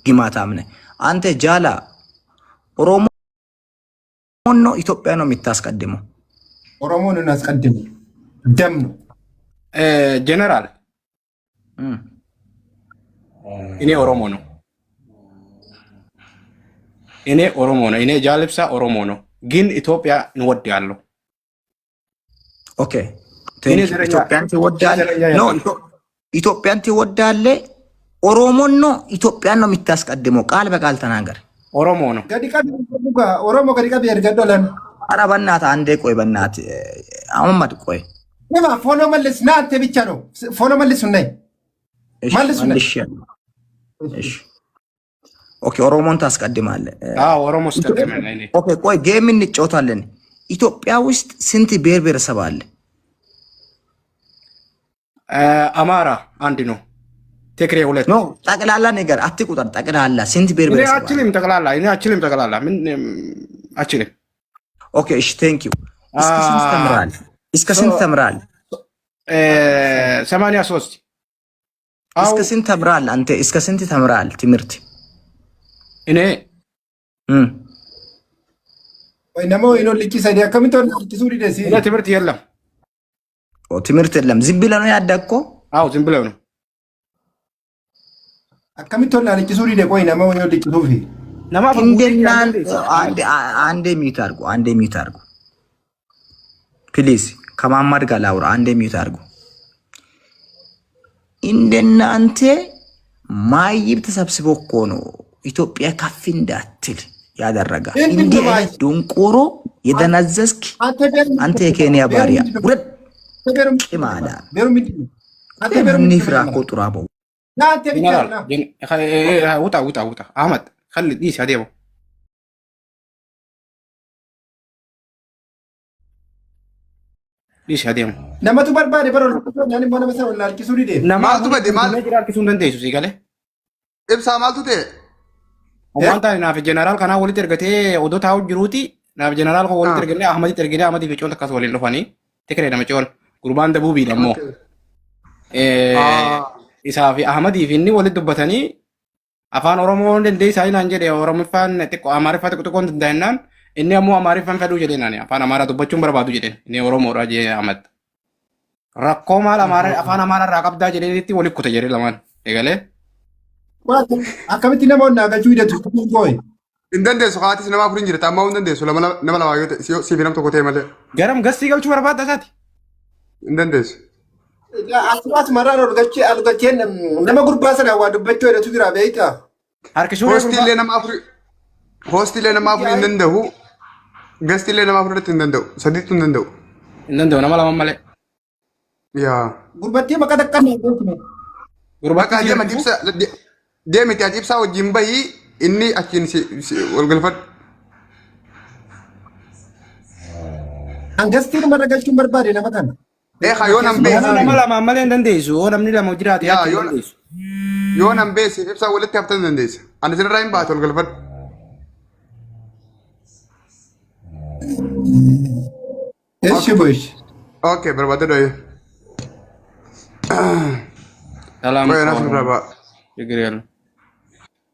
ግማታም ነህ አንተ ጃላ ኦሮሞ ነው ኢትዮጵያ ነው የምታስቀድመው ኦሮሞን እናስቀድም ደም ነው ጀነራል እኔ ኦሮሞ ነው እኔ ጃልብሳ ኦሮሞ ነው ግን ኢትዮጵያ እንወዳለሁ ኦኬ ኢትዮጵያን ትወዳለህ ነው ኢትዮጵያን ትወዳለህ ኦሮሞን ነው ኢትዮጵያን ነው የምታስቀድመው ቃል በቃል ተናገር ኦሮሞ ነው ኦሮሞ ከዲቃ ቢርገዶለን ኧረ በእናትህ አንዴ ቆይ በእናትህ አህመድ ቆይ ለማ ፎሎ መልስ ና አንተ ብቻ ነው ፎሎ መልስ ነኝ መልስ እሺ ኦኬ ኦሮሞን ታስቀድማለህ ኦሮሞ ታስቀድማለህ እኔ ኦኬ ቆይ ጌም እንጫወታለን ኢትዮጵያ ውስጥ ስንት ብሔር ብሔረሰብ አለ አማራ አንድ ነው ትግሬ ሁለት ነው ጠቅላላ ነገር አትቁጠር ጠቅላላ ስንት ብሔር ብሔረሰብ አችልም ጠቅላላ እኔ አችልም ጠቅላላ ምን አችልም ኦኬ እሺ ቴንክ ዩ እስከ ስንት ተምራል 83 እስከ ስንት ተምራል አንተ እስከ ስንት ተምራል ትምህርት እኔ ወይ ነሞ ይኖ ልቂ ሰዲ አከምቶን ሱሪ ደሲ ትምህርት የለም ትምህርት የለም ዝም ብለህ ነው ያደግከው ዝም ብለህ ነው አከምቶን ልቂ ሱሪ ደ ቆይ ነሞ ይኖ ልቂ ሱፊ ነማ እንደናን አንዴ ሚዩት አድርጉ ፕሊዝ ከማማድ ጋር ላውራ አንዴ ሚዩት አድርጉ እንደናንተ ማይብ ተሰብስቦ እኮ ነው ኢትዮጵያ ከፍ እንዳትል ያደረጋ እንዴ ዶንቆሮ የደነዘዝክ አንተ የኬንያ ባሪያ ውረድ ቂማዳ ንፍራ እኮ ጡራቦ ውጣ አህመድ خلي ديس هديبو ديس هديبو نما تو بربادي برو يعني مانا مثلا ولا الكسوري دي نما تو بدي مال جرا الكسون دنديسو سي قال ابسا مالتو تي وانت ناف جنرال كان ولي ترغتي ودو تاو جروتي ناف جنرال كو ولي ترغني احمد في چون تكاس ولي لفاني تكري نما چول قربان دبوبي دمو اسافي احمد يفني ولي دبتني afaan oromoo dandeessaa inaan jedhe oromoffaan xiqqoo amaariffaa xiqqoo danda'ennaan inni ammoo amaariffaan fedhuu jedheen ani afaan amaaraa dubbachuun barbaadu jedheen inni oromoodha jee Ahmad rakkoo maal afaan amaaraa irraa qabdaa jedheenitti wali kuta jedhee lamaan eegalee akkamitti namoonni agachuu hidhatu gooy hin dandeessu haatis nama afurin jirta ammaa hin dandeessu nama lama yoo siif nam tokko ta'e malee garam gastii galchuu barbaadda isaati hin dandeessu Asumas maraan argacheen nama gurbaa sana waa dubbachuu hidhatu jira beektaa hostiilee nama afurii hin danda'u gastiilee nama afurii hin danda'u sadiitu hin danda'u nama lama malee yaa gurbattii maqaa takkaan gurbattii deemiti ati ibsaa wajjin bahii inni achiin wal galfadhu hangastii nama ragalchuun barbaade nama kana yoo nan beeku nama lama malee hin dandeessu namni lama jiraate yaa yoo nan beeku ibsaa walitti haftan dandeessa ani sinirraa hin baatu wal galfadhu eeshi bosh okay barbaade doye ሰላም ወይ ናፍ ረባ ችግር የለም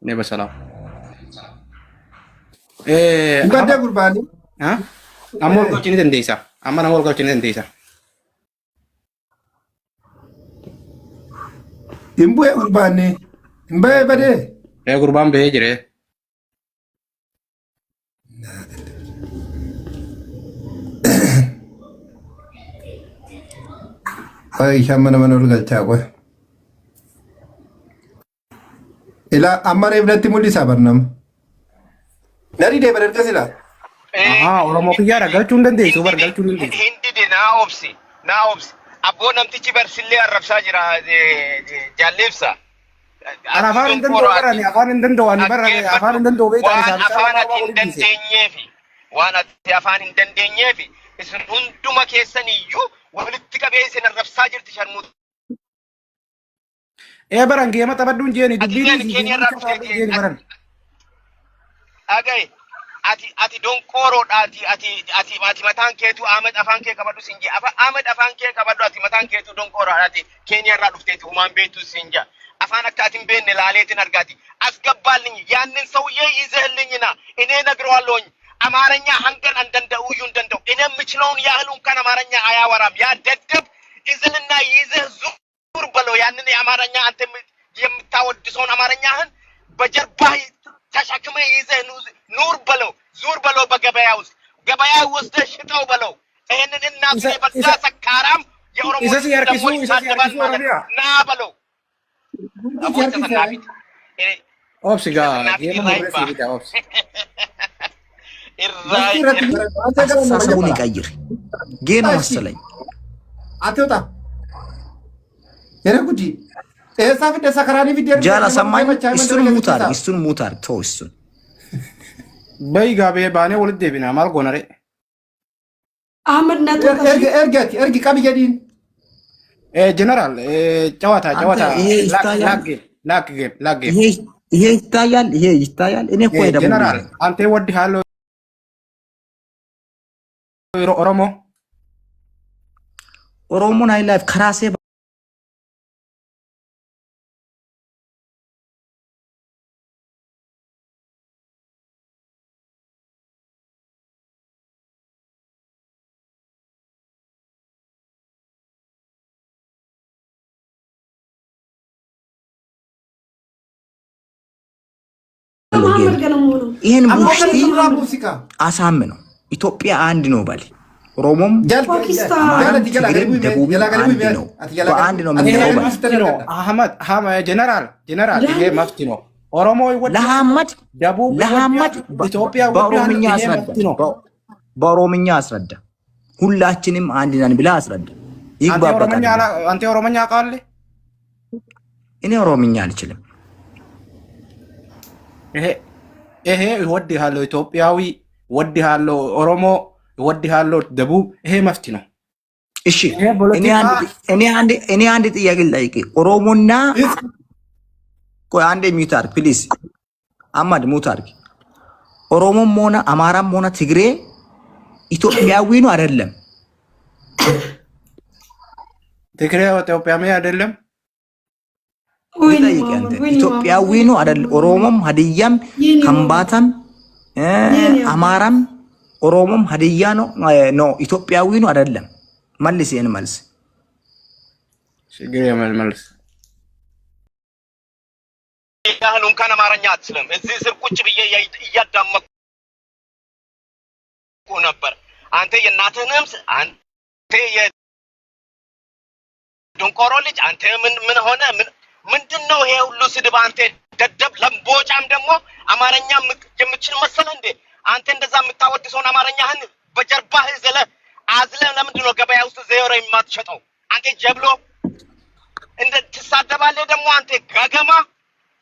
እኔ በሰላም ባደ ጉርባኒ አሞል ቆጭኒ እንደይሳ አማን አሞል ቆጭኒ እንደይሳ imbu gurbani imbe bade gurban be jire ay shamana manol galcha ko ila amare ibnati mudi sabarnam nari de bar gasila oromo kiyara galchu ndende so bar galchu ndende hindi de na opsi abbo namtichi barsille arrabsa jira jallibsa afaan ndendo ani bar afaan ndendo be ta afaan afaan hindandenyefi isin hunduma keessaniyyu walitti qabee isin arrabsaa jirti sharmuut baran geema tabadduun jeeni dubbiin baran agay ati donqoroodha ati mataan keetu Ahmed afaan kee qabadhu sinje Ahmed afaan kee qabadhu ati mataan keetu donqoroodha ati Kenya irraa dhufteeti humaan beektu sinja አፋናካቲን ቤን ላሌትን አርጋቲ አስገባልኝ ያንን ሰውዬ ይዘህልኝና እኔ ነግረዋለሁኝ አማርኛ አንገር እንደንደው እንደንደው እኔ የምችለውን ያህሉን ከን አማርኛ አያወራም ያ ደደብ ይዘህና ይዘህ ዙር በለው ያንን የአማርኛ አንተ የምታወድሰውን አማርኛህን በጀርባህ ተሸክመ ይዘህ ኑር በለው ዙር በለው በገበያ ውስጥ ገበያ ውስጥ ሽጠው በለው ይሄንን እናት የበዛ ሰካራም የኦሮሞ ደግሞ ይሳደባል ማለት ና በለው ኦፕስ ጋ ኦፕስ አስተሳሰቡን ይቀይር ጌም መሰለኝ አትወጣ የረጉጂ እሳፍ እንደ ሰከራኒ ቪዲዮ ጃላ ሰማኝ እሱን ሙታር ተው እሱን በይ ጋቤ ባኔ ወልዴ ቢና ማል ጎነሬ አህመድ ነጥ እርግ ቀብየዲን ጀነራል ጨዋታ ላግ ይሄ ይታያል እኔ እኮ ደግሞ ጀነራል አንተ ወድሃለሁ ኦሮሞን አይ ላይፍ ከራሴ ይሄን ሙሽቲ አሳምነው ኢትዮጵያ አንድ ነው ባል ኦሮሞም በአንድ ነው የሚለው አህመድ ጀነራል ይሄ መፍት ነው ኦሮሞ ይወድ ለሐመድ ኢትዮጵያ በኦሮምኛ አስረዳ ሁላችንም አንድ ነን ብላ አስረዳ ይግባባታል አንተ ኦሮምኛ ቃል እኔ ኦሮምኛ አልችልም ይሄ ይወድሃለሁ ኢትዮጵያዊ ይወድሃለሁ ኦሮሞ ይወድሃለሁ ደቡብ ይሄ መፍት ነው እሺ እኔ አንድ ጥያቄ ልጠይቅ ኦሮሞና ቆይ አንዴ ሚውት ፕሊዝ አማድ ሚውት አድርግ ኦሮሞም ሆነ አማራም ሆነ ትግሬ ኢትዮጵያዊ ነው አይደለም ትግሬ ኢትዮጵያዊ አይደለም ኢትዮጵያዊ ነው አይደል ኦሮሞም ሀዲያም ከምባታም አማራም ኦሮሞም ሀዲያ ነው ኢትዮጵያዊ ነው አይደለም መልስ ይሄን መልስ ሽግር መልስ ያህሉን ከነ አማርኛ አትችልም እዚህ ስር ቁጭ ብዬ እያዳመኩ ነበር አንተ የእናትህንም አንተ የዶንቆሮ ልጅ አንተ ምን ሆነ ምንድነው ይሄ ሁሉ ስድብ አንተ ደደብ ለምቦጫም ደግሞ አማርኛ የምትችል መሰለ እንዴ አንተ እንደዛ የምታወድሰውን አማርኛህን በጀርባህ ዘለ አዝለ ለምንድነው ገበያ ውስጥ ዘይሮ የማትሸጠው አንተ ጀብሎ እንደ ተሳደባለህ ደግሞ አንተ ጋገማ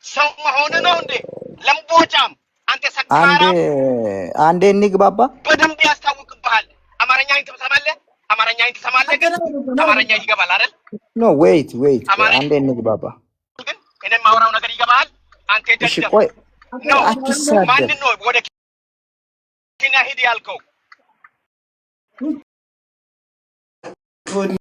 ሰው መሆን ነው እንዴ ለምቦጫም አንተ ሰካራ አንዴ እንግባባ በደንብ ያስታውቅብሃል አማርኛን ትሰማለህ አማርኛን ትሰማለህ ግን አማርኛ ይገባል አይደል ኖ ዌይት አንዴ እንግባባ ግን እኔ ማውራው ነገር ይገባል አንተ ደደብ ነው ማን ነው ወደ ኬንያ ሂድ ያልከው